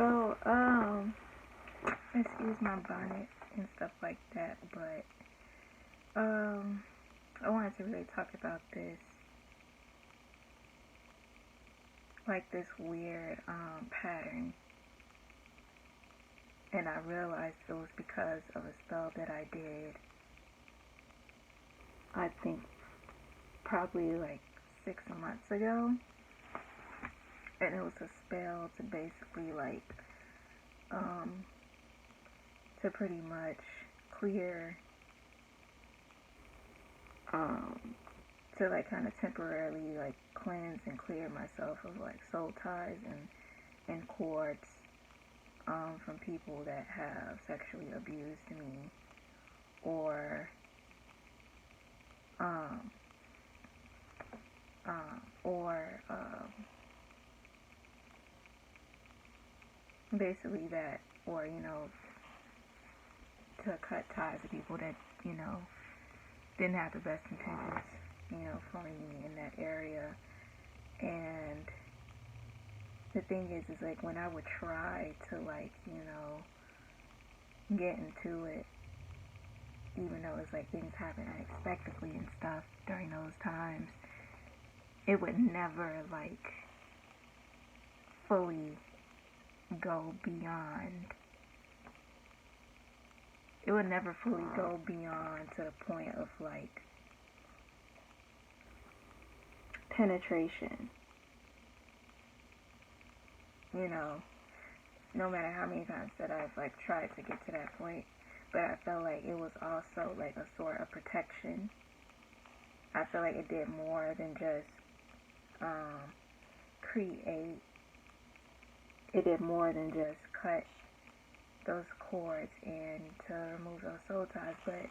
So, excuse my bonnet and stuff like that, but, I wanted to really talk about this weird, pattern, and I realized it was because of a spell that I did, I think, probably like 6 months ago, and it was a spell to basically, to pretty much clear, to kind of temporarily cleanse and clear myself of soul ties and cords, from people that have sexually abused me, or um, or basically that, or to cut ties with people that didn't have the best intentions, for me in that area. And the thing is when I would try to get into it, even though it's things happen unexpectedly and stuff during those times, it would never fully go beyond. It would never fully go beyond to the point of penetration. No matter how many times that I've tried to get to that point, but I felt like it was also a sort of protection. I feel like it did more than just create. It did more than just cut those cords and to remove those soul ties, but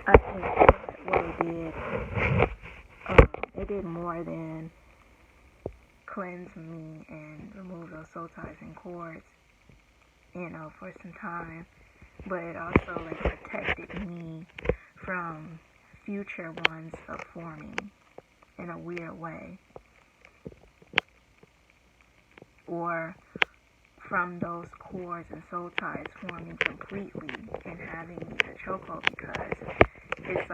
I think what it did more than cleanse me and remove those soul ties and cords, for some time, but it also protected me from future ones of forming in a weird way, or from those cords and soul ties forming completely and having me in a chokehold, because it's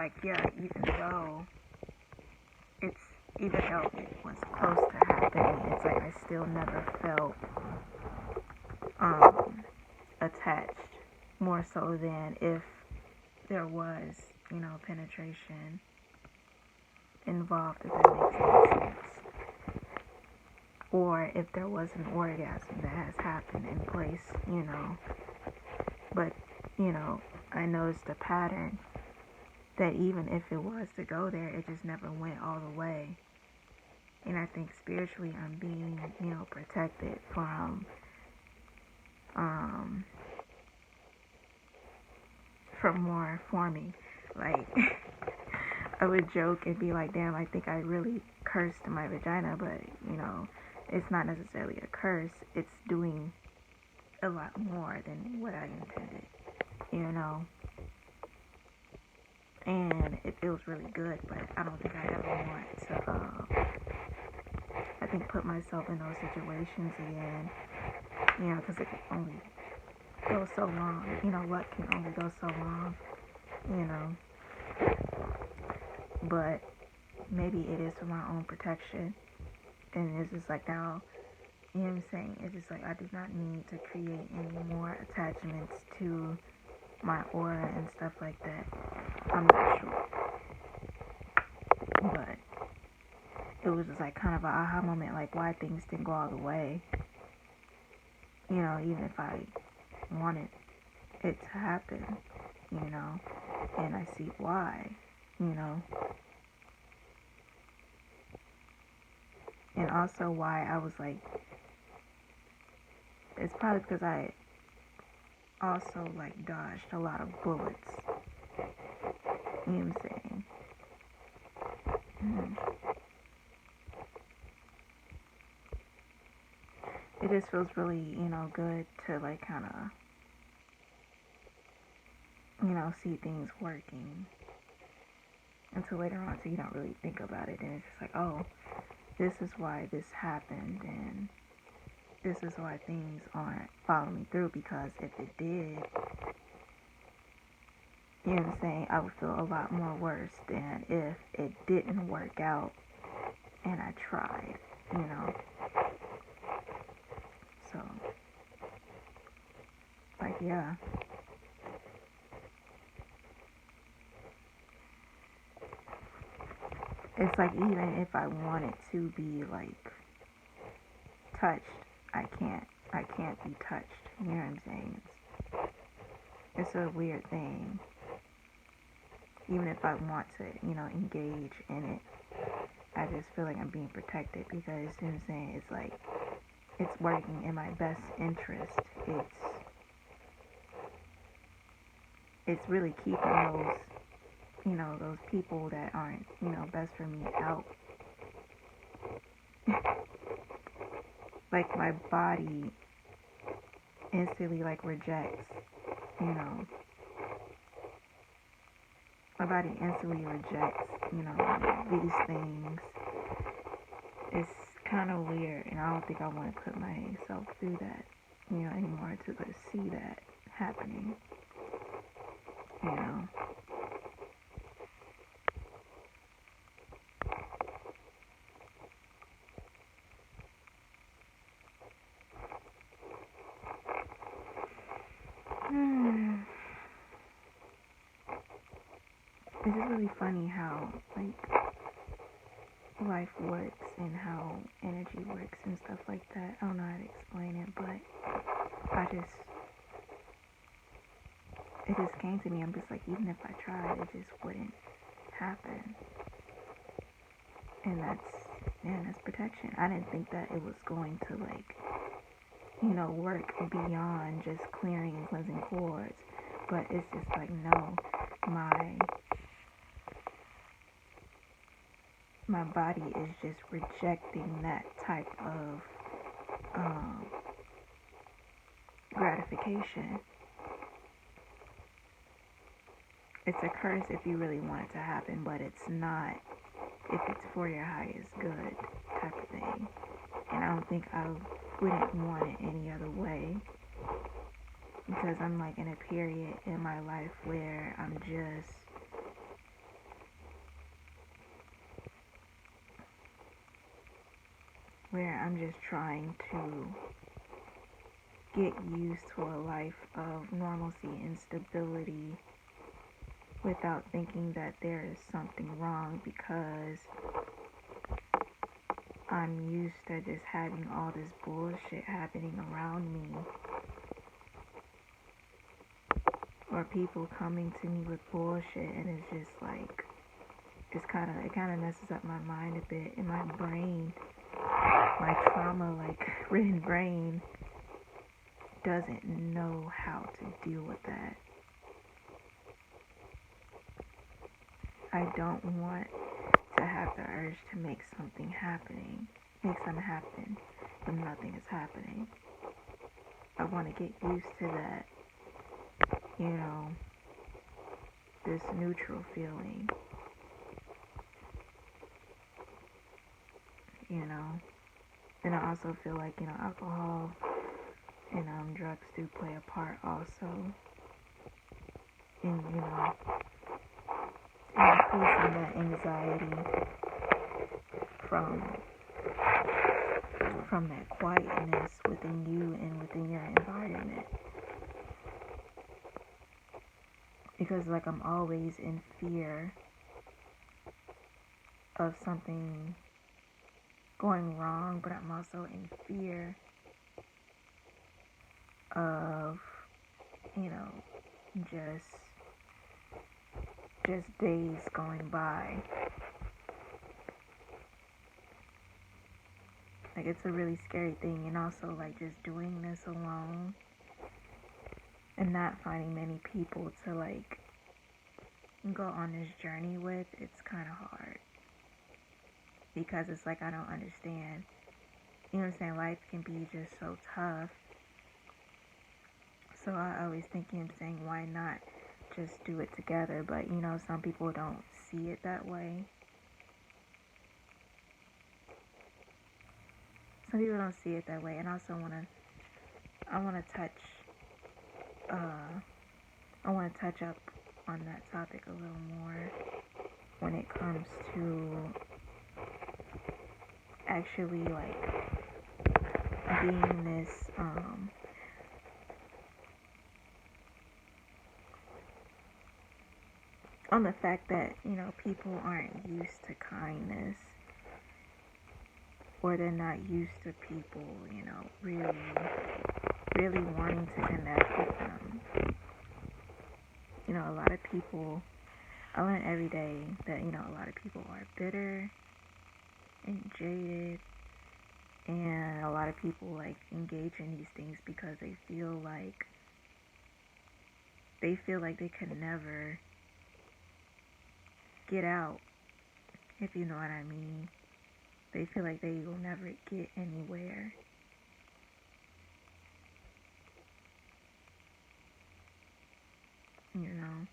even though it was close to happening, it's I still never felt attached, more so than if there was, penetration involved, if that makes any sense. Or if there was an orgasm that has happened in place, But, I noticed a pattern that even if it was to go there, it just never went all the way. And I think spiritually I'm being, protected from more forming. I would joke and be like, damn, I think I really cursed my vagina, but, it's not necessarily a curse. It's doing a lot more than what I intended, And it feels really good, but I don't think I ever want to, put myself in those situations again, because it can only go so long. Luck can only go so long, But maybe it is for my own protection. And it's just now, what I'm saying? It's just I do not need to create any more attachments to my aura and stuff like that. I'm not sure. But it was just kind of an aha moment, why things didn't go all the way. Even if I wanted it to happen, and I see why, And also why I was it's probably because I also dodged a lot of bullets. You know what I'm saying? It just feels really, good to kind of, see things working until later on, so you don't really think about it, and it's just like, oh, this is why this happened, and this is why things aren't following through, because if it did, you know what I'm saying, I would feel a lot more worse than if it didn't work out and I tried, you know. So, like, yeah. It's like, even if I wanted to be, like, touched, I can't be touched, you know what I'm saying? It's a weird thing. Even if I want to, you know, engage in it, I just feel like I'm being protected, because, you know what I'm saying, it's like, it's working in my best interest. It's really keeping those, you know, those people that aren't, you know, best for me out. Like, my body instantly, like, rejects, you know, my body instantly rejects, you know, these things. It's kind of weird, and I don't think I want to put myself through that, you know, anymore, to see that happening, you know. It's just really funny how, like, life works and how energy works and stuff like that. I don't know how to explain it, but it just came to me. I'm just like, even if I tried, it just wouldn't happen. And that's protection. I didn't think that it was going to, like, you know, work beyond just clearing and cleansing cords. But it's just like, no, my body is just rejecting that type of gratification. It's a curse if you really want it to happen, but it's not if it's for your highest good type of thing. And I don't think I wouldn't want it any other way, because I'm like in a period in my life where I'm just trying to get used to a life of normalcy and stability without thinking that there is something wrong, because I'm used to just having all this bullshit happening around me, or people coming to me with bullshit, and it's just like, it kind of messes up my mind a bit, and my brain, my trauma, like, ridden brain doesn't know how to deal with that. I don't want to have the urge to make something happen when nothing is happening. I want to get used to that, you know, this neutral feeling, you know. And I also feel like, you know, alcohol and drugs do play a part also in, you know, increasing that anxiety from that quietness within you and within your environment. Because, like, I'm always in fear of something going wrong, but I'm also in fear of, you know, just days going by. Like, it's a really scary thing. And also, like, just doing this alone and not finding many people to, like, go on this journey with, it's kind of hard. Because it's like, I don't understand. You know what I'm saying? Life can be just so tough. So I always think, you know what I'm saying, why not just do it together? But, you know, some people don't see it that way. Some people don't see it that way, and I also wanna touch I wanna touch up on that topic a little more when it comes to actually like being this on the fact that, you know, people aren't used to kindness, or they're not used to people, you know, really wanting to connect with them. You know, a lot of people, I learn every day that, you know, a lot of people are bitter and jaded, and a lot of people like engage in these things because they feel like they can never get out, if you know what I mean. They feel like they will never get anywhere. You know?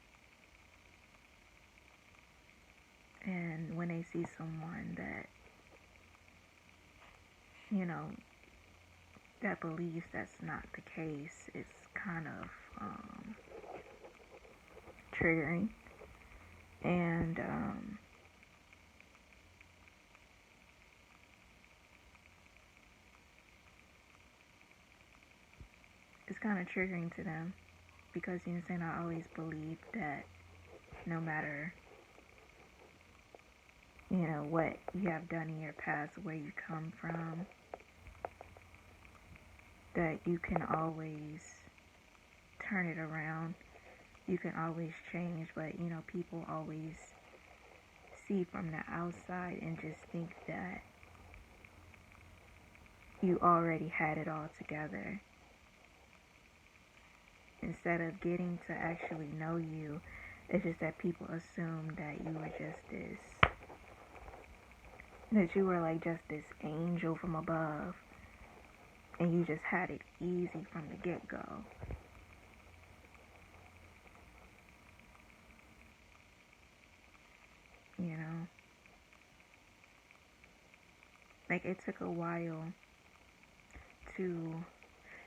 And when they see someone that, you know, that believes that's not the case, it's kind of triggering. And it's kind of triggering to them because, you know, saying I always believed that no matter, you know, what you have done in your past, where you come from, that you can always turn it around. You can always change, but, you know, people always see from the outside and just think that you already had it all together. Instead of getting to actually know you, it's just that people assume that you were just that you were like just this angel from above, and you just had it easy from the get-go. You know? Like, it took a while to,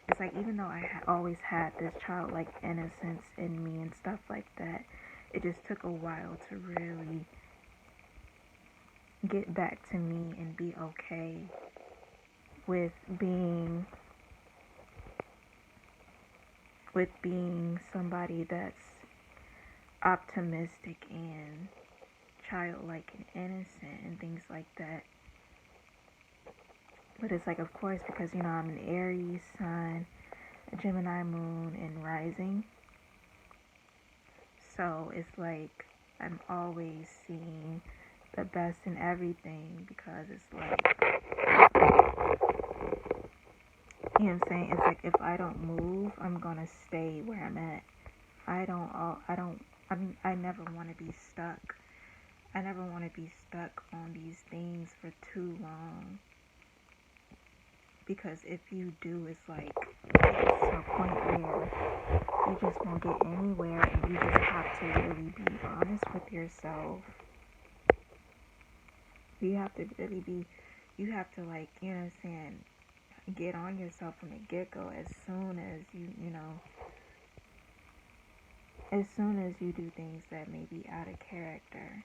it's like, even though I always had this childlike innocence in me and stuff like that, it just took a while to really get back to me and be okay with being somebody that's optimistic and childlike and innocent and things like that. But it's like, of course, because, you know, I'm an Aries sun, a Gemini moon, and rising. So it's like I'm always seeing the best in everything, because it's like, you know what I'm saying? It's like, if I don't move, I'm gonna stay where I'm at. I never want to be stuck. I never want to be stuck on these things for too long. Because if you do, it's like, it's to a point where you just won't get anywhere, and you just have to really be honest with yourself. You have to really be, you have to, like, you know what I'm saying, get on yourself from the get-go. As soon as you know, as soon as you do things that may be out of character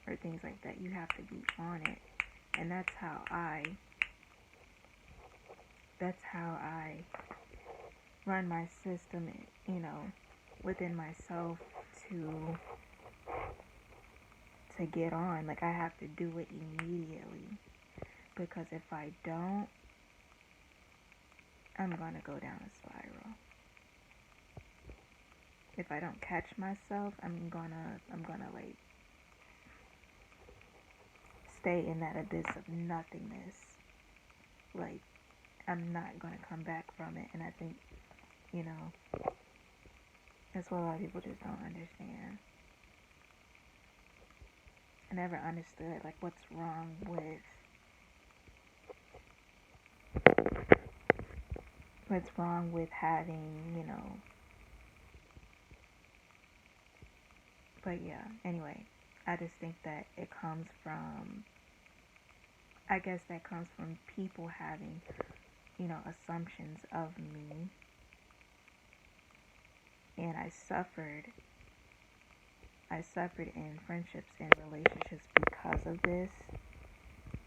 or things like that, you have to be on it. And that's how I run my system, you know, within myself to get on. Like, I have to do it immediately, because if I don't, I'm gonna go down a spiral. If I don't catch myself, I'm gonna like stay in that abyss of nothingness. Like, I'm not gonna come back from it. And I think, you know, that's what a lot of people just don't understand. I never understood, like, what's wrong with having, you know. But yeah, anyway, I just think that it comes from, I guess that comes from people having, assumptions of me. And I suffered in friendships and relationships because of this.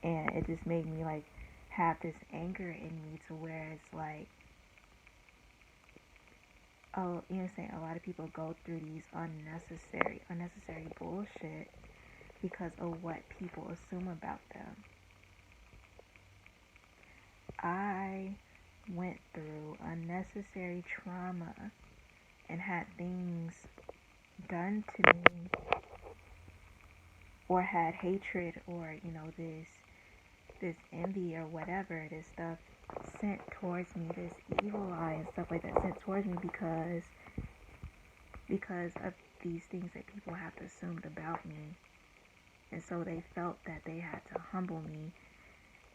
And it just made me like have this anger in me to where it's like, oh, you know what I'm saying? A lot of people go through these unnecessary bullshit because of what people assume about them. I went through unnecessary trauma and had things done to me, or had hatred, or this envy or whatever, this stuff sent towards me, this evil eye and stuff like that sent towards me because of these things that people have assumed about me. And so they felt that they had to humble me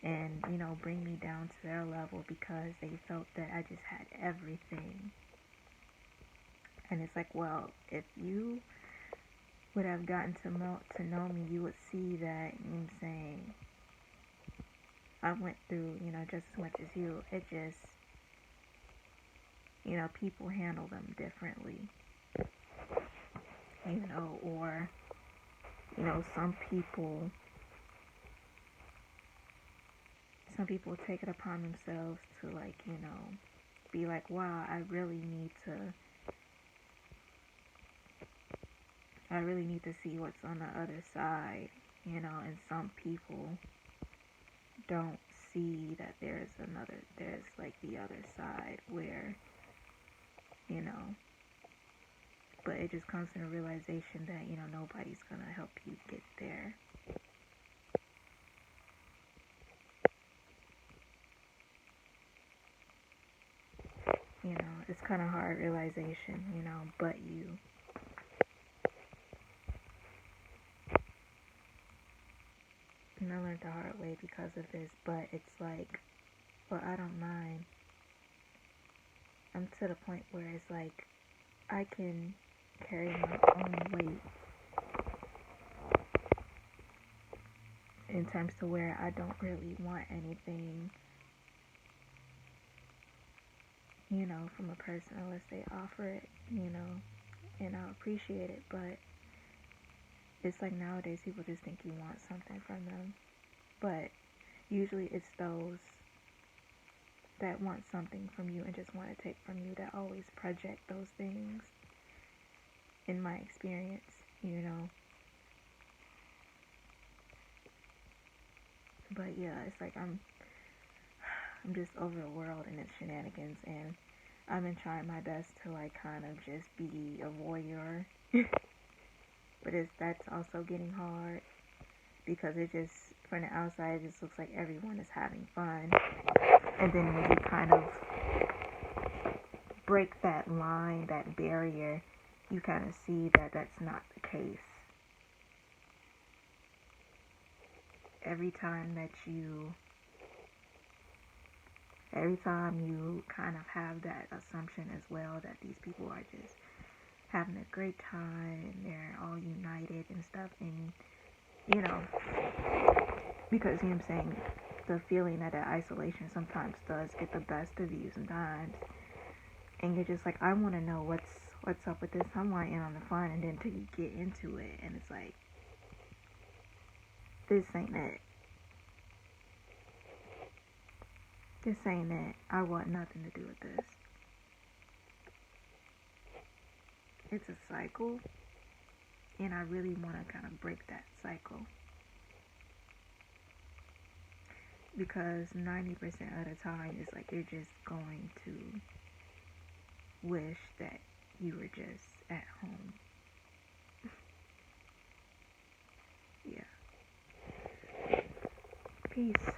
and, bring me down to their level because they felt that I just had everything. And it's like, well, if you would have gotten to know me, you would see that, I'm saying, I went through, just as much as you. It just, people handle them differently. Or, some people take it upon themselves to be like, wow, I really need to see what's on the other side, and some people don't see that there's like the other side where, but it just comes to a realization that, nobody's gonna help you get there. It's kind of hard realization, but and I learned the hard way because of this, but it's like, well, I don't mind. I'm to the point where it's like, I can carry my own weight in terms to where I don't really want anything, from a person unless they offer it, and I'll appreciate it. But it's like nowadays people just think you want something from them, but usually it's those that want something from you and just want to take from you that always project those things, in my experience, But yeah, it's like I'm just over the world and its shenanigans, and I've been trying my best to like kind of just be a voyeur. But that's also getting hard because it just, from the outside, it just looks like everyone is having fun. And then when you kind of break that line, that barrier, you kind of see that that's not the case. Every time you kind of have that assumption as well that these people are just having a great time and they're all united and stuff, and because I'm saying, the feeling that isolation sometimes does get the best of you sometimes, and you're just like, I want to know what's up with this, I want in on the fun, and then until you get into it and it's like, this ain't it. This ain't it. I want nothing to do with this. It's a cycle, and I really want to kind of break that cycle, because 90% of the time it's like you're just going to wish that you were just at home. Yeah. Peace.